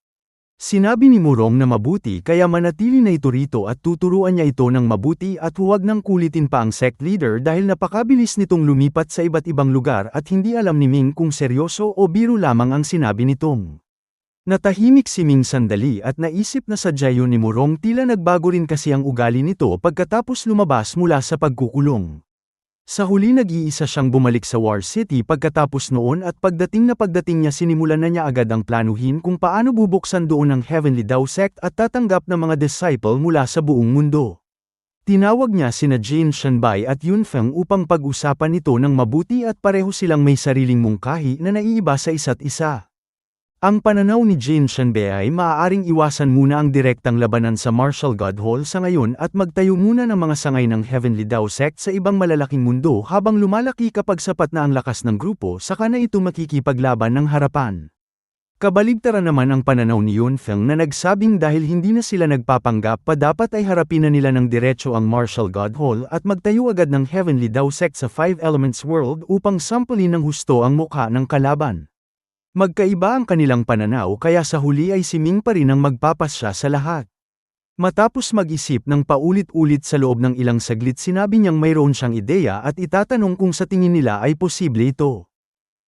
Sinabi ni Murong na mabuti, kaya manatili na ito rito at tuturuan niya ito ng mabuti at huwag nang kulitin pa ang sect leader dahil napakabilis nitong lumipat sa iba't ibang lugar at hindi alam ni Ming kung seryoso o biro lamang ang sinabi nitong. Natahimik si Ming sandali at naisip na sadya yun ni Murong, tila nagbago rin kasi ang ugali nito pagkatapos lumabas mula sa pagkukulong. Sa huli nag-iisa siyang bumalik sa War City pagkatapos noon, at pagdating niya sinimulan na niya agad ang planuhin kung paano bubuksan doon ang Heavenly Dao Sect at tatanggap ng mga disciple mula sa buong mundo. Tinawag niya sina Jin Shanbai at Yun Feng upang pag-usapan ito ng mabuti at pareho silang may sariling mungkahi na naiiba sa isa't isa. Ang pananaw ni Jin Shanbai ay maaaring iwasan muna ang direktang labanan sa Martial God Hall sa ngayon at magtayo muna ng mga sangay ng Heavenly Dao Sect sa ibang malalaking mundo habang lumalaki. Kapag sapat na ang lakas ng grupo, saka na ito makikipaglaban ng harapan. Kabaligtaran naman ang pananaw ni Yun Feng na nagsabing dahil hindi na sila nagpapanggap pa, dapat ay harapin na nila ng diretso ang Martial God Hall at magtayo agad ng Heavenly Dao Sect sa Five Elements World upang sampulin ng husto ang mukha ng kalaban. Magkaiba ang kanilang pananaw kaya sa huli ay si Ming pa rin ang magpapasya sa lahat. Matapos mag-isip ng paulit-ulit sa loob ng ilang saglit sinabi niyang mayroon siyang ideya at itatanong kung sa tingin nila ay posible ito.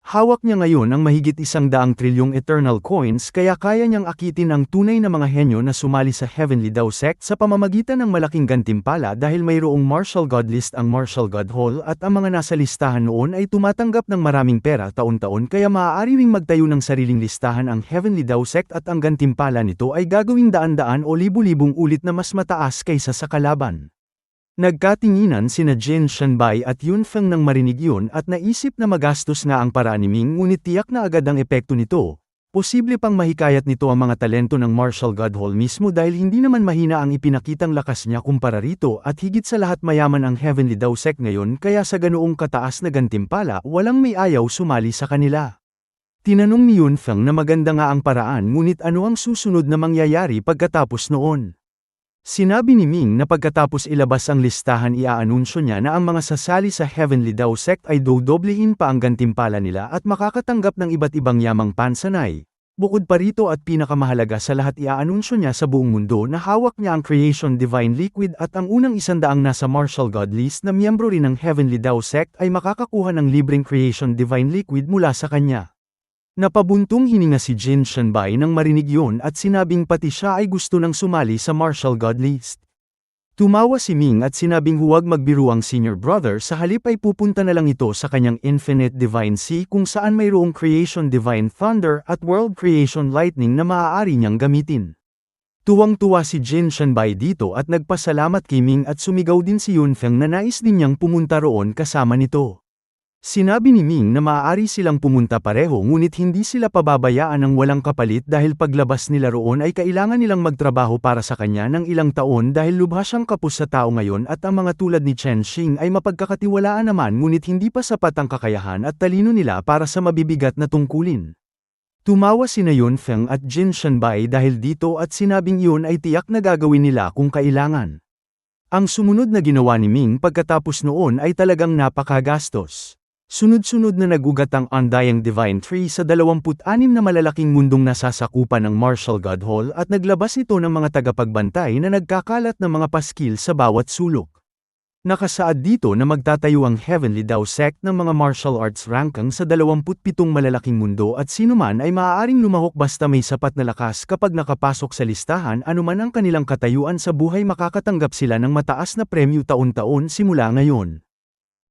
Hawak niya ngayon ang mahigit 100 trilyong eternal coins kaya kaya niyang akitin ang tunay na mga henyo na sumali sa Heavenly Daw Sect sa pamamagitan ng malaking gantimpala dahil mayroong martial god list ang martial god hall at ang mga nasa listahan noon ay tumatanggap ng maraming pera taon-taon kaya maaari ring magtayo ng sariling listahan ang Heavenly Daw Sect at ang gantimpala nito ay gagawing daan-daan o libu-libong ulit na mas mataas kaysa sa kalaban. Nagkatinginan sina Jin Shanbai at Yun Feng nang marinig yun at naisip na magastos nga ang paraan ni Ming ngunit tiyak na agad ang epekto nito. Posible pang mahikayat nito ang mga talento ng Martial God Hall mismo dahil hindi naman mahina ang ipinakitang lakas niya kumpara rito at higit sa lahat mayaman ang Heavenly Daw Sect ngayon kaya sa ganoong kataas na gantimpala walang may ayaw sumali sa kanila. Tinanong ni Yun Feng na maganda nga ang paraan ngunit ano ang susunod na mangyayari pagkatapos noon. Sinabi ni Ming na pagkatapos ilabas ang listahan iaanunsyo niya na ang mga sasali sa Heavenly Daw Sect ay dodoblehin pa ang gantimpala nila at makakatanggap ng iba't ibang yamang pansanay. Bukod pa rito at pinakamahalaga sa lahat iaanunsyo niya sa buong mundo na hawak niya ang Creation Divine Liquid at ang unang 100 nasa Martial God List na miyembro rin ng Heavenly Daw Sect ay makakakuha ng libreng Creation Divine Liquid mula sa kanya. Napabuntong hininga si Jin Shanbai nang marinig yun at sinabing pati siya ay gusto nang sumali sa Martial God List. Tumawa si Ming at sinabing huwag magbiro ang senior brother sa halip ay pupunta na lang ito sa kanyang Infinite Divine Sea kung saan mayroong Creation Divine Thunder at World Creation Lightning na maaari niyang gamitin. Tuwang-tuwa si Jin Shanbai dito at nagpasalamat kay Ming at sumigaw din si Yun Feng na nais din niyang pumunta roon kasama nito. Sinabi ni Ming na maaari silang pumunta pareho ngunit hindi sila pababayaan ng walang kapalit dahil paglabas nila roon ay kailangan nilang magtrabaho para sa kanya ng ilang taon dahil lubha siyang kapos sa tao ngayon at ang mga tulad ni Chen Xing ay mapagkakatiwalaan naman ngunit hindi pa sapat ang kakayahan at talino nila para sa mabibigat na tungkulin. Tumawa sina Yun Feng at Jin Shanbai dahil dito at sinabing yun ay tiyak na gagawin nila kung kailangan. Ang sumunod na ginawa ni Ming pagkatapos noon ay talagang napakagastos. Sunod-sunod na nagugat ang Undying Divine Tree sa 26 na malalaking mundong nasasakupan ng Martial God Hall at naglabas ito ng mga tagapagbantay na nagkakalat ng mga paskil sa bawat sulok. Nakasaad dito na magtatayo ang Heavenly Daw Sect ng mga martial arts ranking sa 27 malalaking mundo at sinuman ay maaaring lumahok basta may sapat na lakas kapag nakapasok sa listahan anuman ang kanilang katayuan sa buhay makakatanggap sila ng mataas na premyo taon-taon simula ngayon.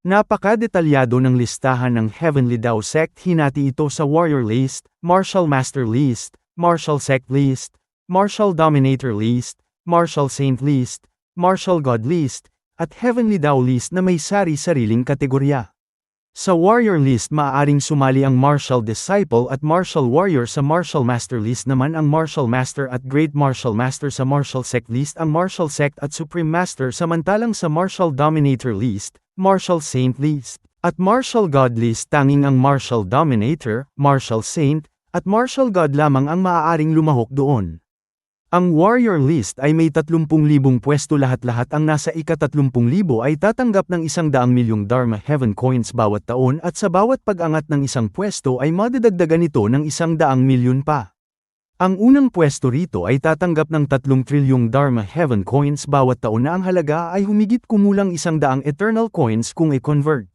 Napaka-detalyado ng listahan ng Heavenly Daw Sect hinati ito sa Warrior List, Martial Master List, Martial Sect List, Martial Dominator List, Martial Saint List, Martial God List, at Heavenly Daw List na may sari-sariling kategorya. Sa Warrior List maaaring sumali ang Martial Disciple at Martial Warrior sa Martial Master List naman ang Martial Master at Great Martial Master sa Martial Sect List ang Martial Sect at Supreme Master samantalang sa Martial Dominator List, Martial Saint List, at Martial God List tanging ang Martial Dominator, Martial Saint, at Martial God lamang ang maaaring lumahok doon. Ang Warrior List ay may 30,000 pwesto lahat-lahat ang nasa ika-30,000 ay tatanggap ng 100 milyong Dharma Heaven Coins bawat taon at sa bawat pag-angat ng isang pwesto ay madadagdagan ito ng 100 milyon pa. Ang unang pwesto rito ay tatanggap ng 3 trilyong Dharma Heaven Coins bawat taon na ang halaga ay humigit kumulang 100 Eternal Coins kung i-convert.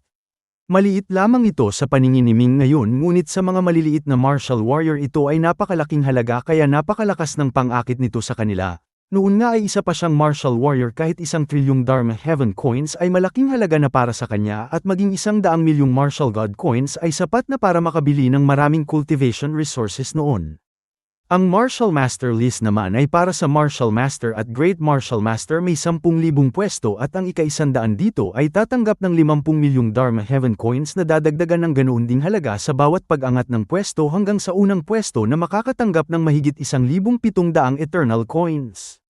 Maliit lamang ito sa paningin ni Ming ngayon ngunit sa mga maliliit na martial warrior ito ay napakalaking halaga kaya napakalakas ng pang-akit nito sa kanila. Noon nga ay isa pa siyang martial warrior kahit 1 trilyong Dharma Heaven Coins ay malaking halaga na para sa kanya at maging 100 milyong Martial God Coins ay sapat na para makabili ng maraming cultivation resources noon. Ang Martial Master List naman ay para sa Martial Master at Great Martial Master may 10,000 pwesto at ang ika-100 dito ay tatanggap ng 50 milyong Dharma Heaven Coins na dadagdagan ng ganoon ding halaga sa bawat pag-angat ng pwesto hanggang sa unang pwesto na makakatanggap ng mahigit 1,700 Eternal Coins.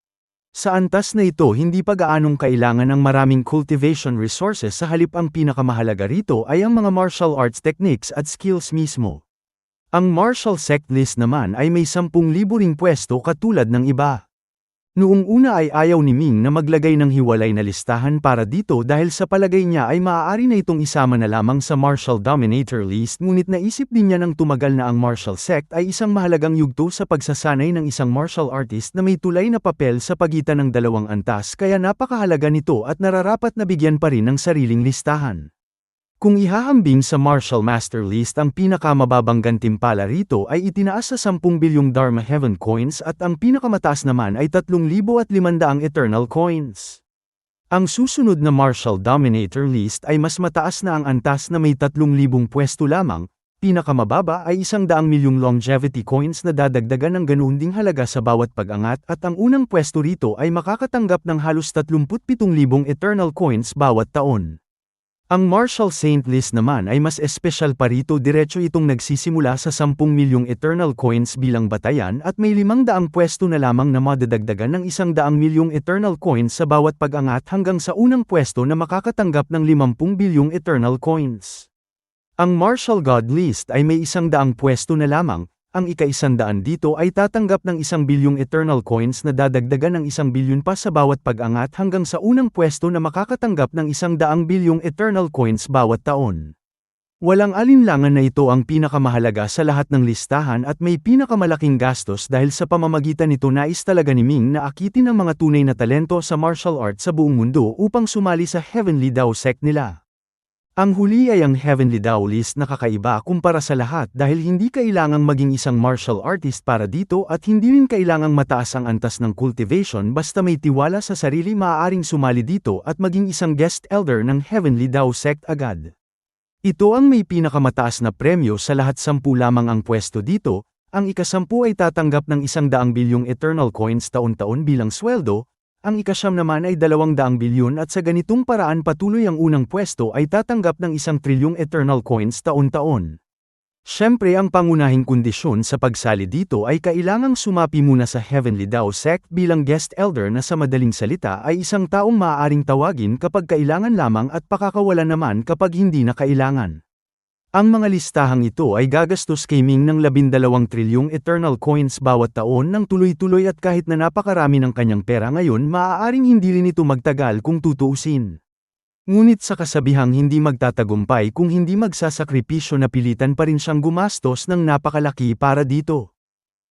Sa antas na ito hindi pa gaanong kailangan ng maraming cultivation resources sa halip ang pinakamahalaga rito ay ang mga martial arts techniques at skills mismo. Ang Martial Sect List naman ay may 10,000 ring pwesto katulad ng iba. Noong una ay ayaw ni Ming na maglagay ng hiwalay na listahan para dito dahil sa palagay niya ay maaari na itong isama na lamang sa Martial Dominator list, ngunit naisip din niya nang tumagal na ang martial sect ay isang mahalagang yugto sa pagsasanay ng isang martial artist na may tulay na papel sa pagitan ng dalawang antas, kaya napakahalaga nito at nararapat na bigyan pa rin ng sariling listahan. Kung ihahambing sa Martial Master List, ang pinakamababang gantimpala rito ay itinaas sa 10 bilyong Dharma Heaven Coins at ang pinakamataas naman ay 3,500 Eternal Coins. Ang susunod na Martial Dominator List ay mas mataas na ang antas na may 3,000 pwesto lamang, pinakamababa ay 100 milyong Longevity Coins na dadagdagan ng ganoon ding halaga sa bawat pag-angat at ang unang pwesto rito ay makakatanggap ng halos 37,000 Eternal Coins bawat taon. Ang Martial Saint List naman ay mas espesyal pa rito, diretso itong nagsisimula sa 10 milyong Eternal Coins bilang batayan at may 500 pwesto na lamang na madadagdagan ng 100 milyong Eternal Coins sa bawat pag-angat hanggang sa unang pwesto na makakatanggap ng 50 bilyong Eternal Coins. Ang Martial God List ay may 100 pwesto na lamang. Ang ika-100 dito ay tatanggap ng 1 bilyong Eternal Coins na dadagdagan ng 1 bilyon pa sa bawat pag-angat hanggang sa unang pwesto na makakatanggap ng 100 bilyong Eternal Coins bawat taon. Walang alinlangan na ito ang pinakamahalaga sa lahat ng listahan at may pinakamalaking gastos dahil sa pamamagitan nito nais talaga ni Ming na akitin ang mga tunay na talento sa martial art sa buong mundo upang sumali sa Heavenly Dao sect nila. Ang huli ay ang Heavenly Dao List na kakaiba kumpara sa lahat dahil hindi kailangang maging isang martial artist para dito at hindi rin kailangang mataas ang antas ng cultivation, basta may tiwala sa sarili maaaring sumali dito at maging isang guest elder ng Heavenly Dao sect agad. Ito ang may pinakamataas na premyo sa lahat, 10 lamang ang pwesto dito, ang ika-10 ay tatanggap ng 100 bilyong Eternal Coins taon-taon bilang sweldo, ang ika-9 naman ay 200 bilyon at sa ganitong paraan patuloy ang unang pwesto ay tatanggap ng 1 trilyong Eternal Coins taon-taon. Siyempre ang pangunahing kondisyon sa pagsali dito ay kailangang sumapi muna sa Heavenly Dao sect bilang guest elder na sa madaling salita ay isang taong maaaring tawagin kapag kailangan lamang at pakakawalan naman kapag hindi na kailangan. Ang mga listahang ito ay gagastos kay Ming ng 12 trilyong Eternal Coins bawat taon ng tuloy-tuloy at kahit na napakarami ng kanyang pera ngayon maaaring hindi rin ito magtagal kung tutuusin. Ngunit sa kasabihang hindi magtatagumpay kung hindi magsasakripisyo, napilitan pa rin siyang gumastos ng napakalaki para dito.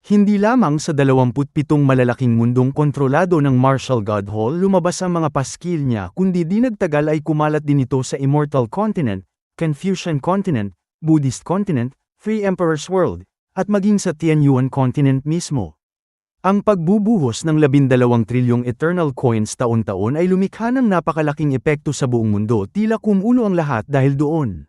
Hindi lamang sa 27 malalaking mundong kontrolado ng Martial God Hall lumabas ang mga paskil niya, kundi di nagtagal ay kumalat din ito sa Immortal Continent, Confucian Continent, Buddhist Continent, Three Emperors World, at maging sa Tianyuan Continent mismo. Ang pagbubuhos ng 12 trilyong Eternal Coins taon-taon ay lumikha ng napakalaking epekto sa buong mundo, tila kumulo ang lahat dahil doon.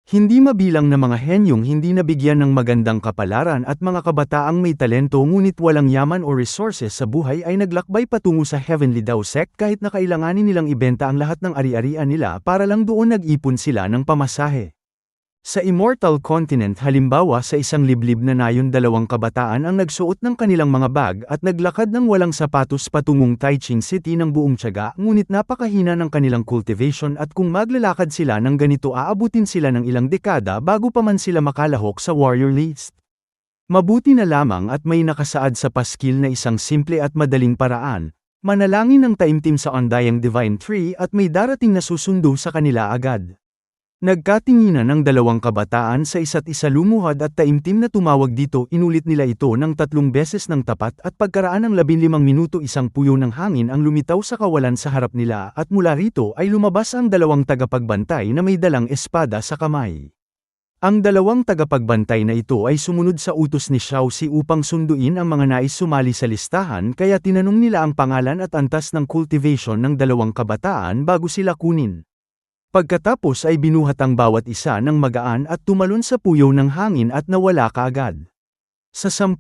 Hindi mabilang na mga henyong hindi nabigyan ng magandang kapalaran at mga kabataang may talento ngunit walang yaman o resources sa buhay ay naglakbay patungo sa Heavenly Dao sect kahit na kailanganin nilang ibenta ang lahat ng ari-arian nila para lang doon nag-ipon sila ng pamasahe. Sa Immortal Continent halimbawa, sa isang liblib na nayon 2 kabataan ang nagsuot ng kanilang mga bag at naglakad ng walang sapatos patungong Taiching City ng buong tiyaga, ngunit napakahina ng kanilang cultivation at kung maglalakad sila ng ganito aabutin sila ng ilang dekada bago pa man sila makalahok sa warrior list. Mabuti na lamang at may nakasaad sa paskil na isang simple at madaling paraan, manalangin ng taimtim sa Undying Divine Tree at may darating na susundo sa kanila agad. Nagkatinginan ng 2 kabataan sa isa't isa, lumuhad at taimtim na tumawag dito. Inulit nila ito ng 3 beses ng tapat at pagkaraan ng 15 minuto isang puyo ng hangin ang lumitaw sa kawalan sa harap nila at mula rito ay lumabas ang 2 tagapagbantay na may dalang espada sa kamay. Ang 2 tagapagbantay na ito ay sumunod sa utos ni Xiaoxi upang sunduin ang mga nais sumali sa listahan, kaya tinanong nila ang pangalan at antas ng cultivation ng 2 kabataan bago sila kunin. Pagkatapos ay binuhat ang bawat isa ng magaan at tumalon sa puyo ng hangin at nawala kaagad. Sa 10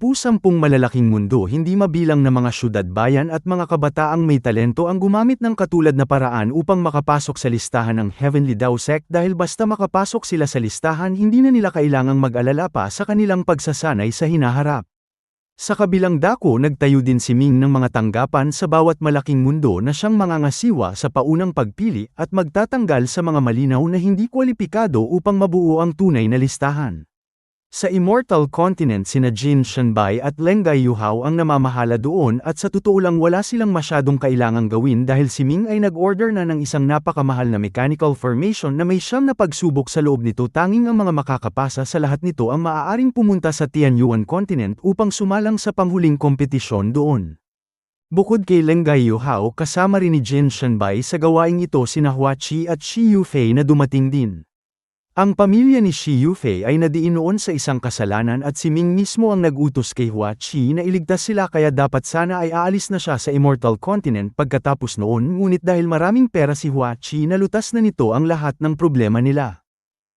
malalaking mundo hindi mabilang na mga syudad-bayan at mga kabataang may talento ang gumamit ng katulad na paraan upang makapasok sa listahan ng Heavenly Dao sect dahil basta makapasok sila sa listahan hindi na nila kailangang mag-alala pa sa kanilang pagsasanay sa hinaharap. Sa kabilang dako nagtayo din si Ming ng mga tanggapan sa bawat malaking mundo na siyang mangangasiwa sa paunang pagpili at magtatanggal sa mga malinaw na hindi kwalipikado upang mabuo ang tunay na listahan. Sa Immortal Continent sina Jin Shanbai at Leng Gaiyuhao ang namamahala doon at sa totoo lang wala silang masyadong kailangang gawin dahil si Ming ay nag-order na ng isang napakamahal na mechanical formation na may siyam na pagsubok sa loob nito, tanging ang mga makakapasa sa lahat nito ang maaaring pumunta sa Tianyuan Continent upang sumalang sa panghuling kompetisyon doon. Bukod kay Leng Gaiyuhao kasama rin ni Jin Shanbai sa gawaing ito sina Hua Qi at Shi Yufei na dumating din. Ang pamilya ni Shi Yufei ay nadiin noon sa isang kasalanan at si Ming mismo ang nag-utos kay Hua Qi na iligtas sila, kaya dapat sana ay aalis na siya sa Immortal Continent pagkatapos noon, ngunit dahil maraming pera si Hua Qi nalutas na nito ang lahat ng problema nila.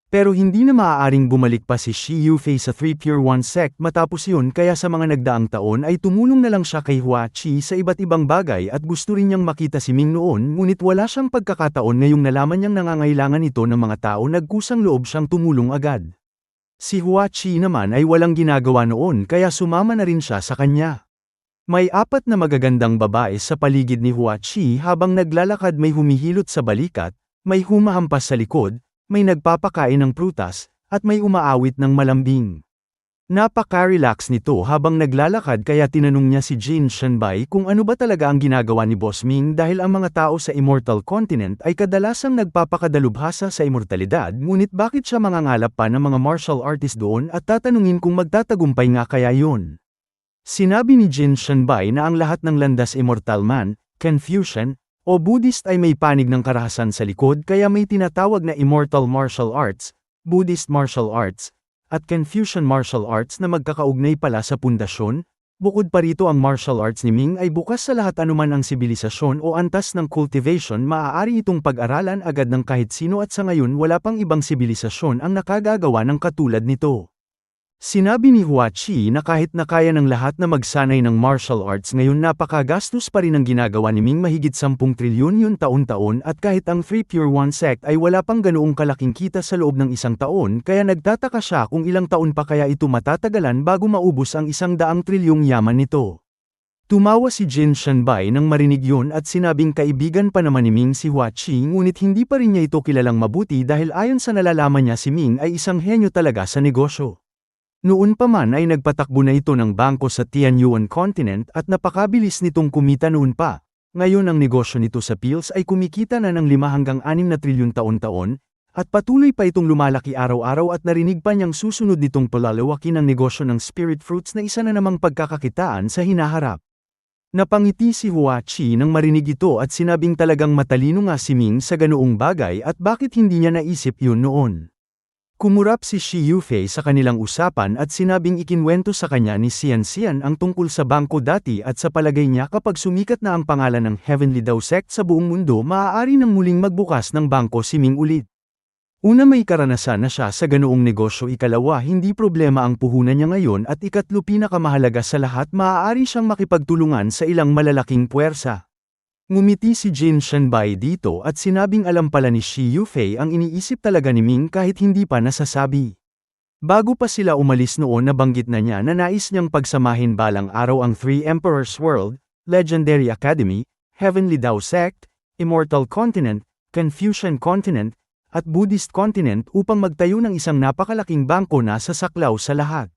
Pero hindi na maaaring bumalik pa si Shi Yufei sa 3 Pure One sect matapos yun, kaya sa mga nagdaang taon ay tumulong na lang siya kay Hua Qi sa iba't ibang bagay at gusto rin niyang makita si Ming noon, ngunit wala siyang pagkakataon. Ngayong nalaman niyang nangangailangan ito ng mga tao, nagkusang loob siyang tumulong agad. Si Hua Qi naman ay walang ginagawa noon kaya sumama na rin siya sa kanya. May 4 na magagandang babae sa paligid ni Hua Qi habang naglalakad, may humihilot sa balikat, may humahampas sa likod, may nagpapakain ng prutas, at may umaawit ng malambing. Napaka-relax nito habang naglalakad, kaya tinanong niya si Jin Shanbai kung ano ba talaga ang ginagawa ni Boss Ming dahil ang mga tao sa Immortal Continent ay kadalasang nagpapakadalubhasa sa immortalidad, ngunit bakit siya mangangalap pa ng mga martial artist doon at tatanungin kung magtatagumpay nga kaya yun. Sinabi ni Jin Shanbai na ang lahat ng landas Immortal Man, Confucian, o Buddhist ay may panig ng karahasan sa likod, kaya may tinatawag na Immortal Martial Arts, Buddhist Martial Arts, at Confucian Martial Arts na magkakaugnay pala sa pundasyon. Bukod pa rito, ang martial arts ni Ming ay bukas sa lahat, anuman ang sibilisasyon o antas ng cultivation maaari itong pag-aralan agad ng kahit sino, at sa ngayon wala pang ibang sibilisasyon ang nakagagawa ng katulad nito. Sinabi ni Hua Qi na kahit na kaya ng lahat na magsanay ng martial arts ngayon, napakagastos pa rin ang ginagawa ni Ming, mahigit 10 trilyon yun taon-taon, at kahit ang 3 Pure One sect ay wala pang ganoong kalaking kita sa loob ng isang taon, kaya nagtataka siya kung ilang taon pa kaya ito matatagalan bago maubos ang 100 trilyong yaman nito. Tumawa si Jin Shanbai nang marinig yun at sinabing kaibigan pa naman ni Ming si Hua Qi, ngunit hindi pa rin niya ito kilalang mabuti dahil ayon sa nalalaman niya si Ming ay isang henyo talaga sa negosyo. Noon pa man ay nagpatakbo na ito ng bangko sa Tianyuan Continent at napakabilis nitong kumita noon pa. Ngayon ang negosyo nito sa pills ay kumikita na ng 5 hanggang 6 na trilyon taon-taon, at patuloy pa itong lumalaki araw-araw, at narinig pa niyang susunod nitong palalawakin ang negosyo ng spirit fruits na isa na namang pagkakakitaan sa hinaharap. Napangiti si Hua Qi nang marinig ito at sinabing talagang matalino nga si Ming sa ganoong bagay at bakit hindi niya naisip yun noon. Kumurap si Shi Yufei sa kanilang usapan at sinabing ikinwento sa kanya ni Xian Xian ang tungkol sa bangko dati, at sa palagay niya kapag sumikat na ang pangalan ng Heavenly Dao Sect sa buong mundo, maaari nang muling magbukas ng bangko si Ming ulit. Una, may karanasan na siya sa ganoong negosyo. Ikalawa, hindi problema ang puhunan niya ngayon, at ikatlo, pinakamahalaga sa lahat, maaari siyang makipagtulungan sa ilang malalaking puwersa. Ngumiti si Jin Shanbai dito at sinabing alam pala ni Shi Yufei ang iniisip talaga ni Ming kahit hindi pa nasasabi. Bago pa sila umalis noon, nabanggit na niya na nais niyang pagsamahin balang araw ang 3 Emperors World, Legendary Academy, Heavenly Dao Sect, Immortal Continent, Confucian Continent, at Buddhist Continent upang magtayo ng isang napakalaking bangko na sasaklaw sa lahat.